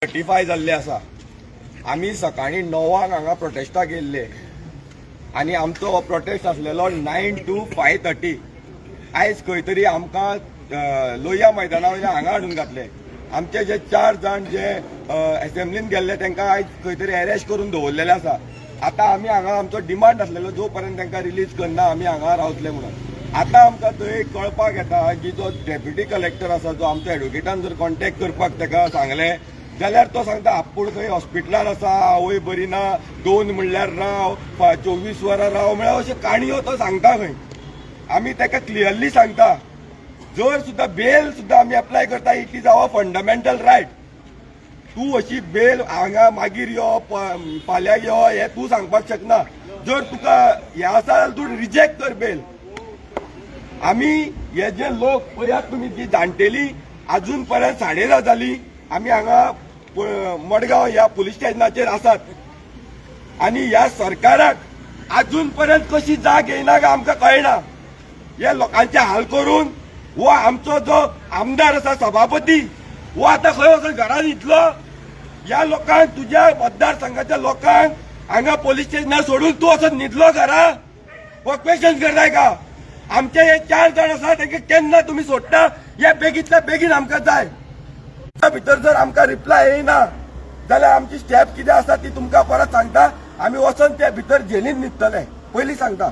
35 जाल्ले आसा। आमी सकाळी 9 हांगा प्रोटेस्टाक गेल्ले आनी आमचो हो प्रोटेस्ट आसलेलो 9 to 5:30। आयज खंय तरी आमकां लोहिया मैदाना वयल्यान हांगा हाडून घातले। आमचे जे 4 जाण जे असेंब्लीन गेल्ले तांकां आयज खंय तरी अरेस्ट करून दवरलेले आसा। आतां आमी हांगा आमचो डिमांड आसलेलो जो पर्यंत तांकां रिलीज करना आमी हांगा रावतले म्हणून। आतां आमकां थंय कळपाक येता की जो डेप्युटी कलेक्टर आसा जो आमच्या एडवोकेटान जर कॉन्टॅक्ट करपाक ताका सांगलें जाल्यार तो सांगता आपूण खंय हॉस्पिटलान आसा, आवय बरी ना, 2 म्हणल्यार राव, 24 वरां राव, म्हळ्यार अश्यो काणयो तो सांगता खंय। आमी ताका क्लियरली सांगता जर सुद्दां बेल सुद्दां आमी अप्लाय करता it is our fundamental right. तूं अशी बेल हांगा मागीर यो फाल्यां यो हें तूं सांगपाक शकना। जर तुका हें आसा जाल्यार तूं रिजेक्ट कर बेल। आमी हे जे लोक पळयात तुमी जी जाणटेली अजून पर्यंत 10:30 जाली आमी हांगा मडगांव ह्या पुलीस स्टेशनाचेर आसात आनी ह्या सरकाराक अजून पर्यंत कशी जाग येयना काय आमकां कळना। हे लोकांचे हाल करून वो आमचो जो आमदार आसा सभापती वो आतां खंय वचून घरांत न्हिदलो। ह्या लोकांक तुज्या मतदारसंघाच्या लोकांक हांगा पुलीस स्टेशनार सोडून तूं वचून न्हिदलो घरा हो क्वेश्चन करताय का? आमचे हे 4 जाण आसा तांकां केन्ना तुमी सोडटा हे बेगींतल्या बेगीन आमकां जाय। भितर जर आमकां रिप्लाय येयना जाल्यार आमची स्टेप कितें आसा ती तुमकां परत सांगता। आमी वचून त्या भितर जेलीन न्हिदतले पयलीं सांगता।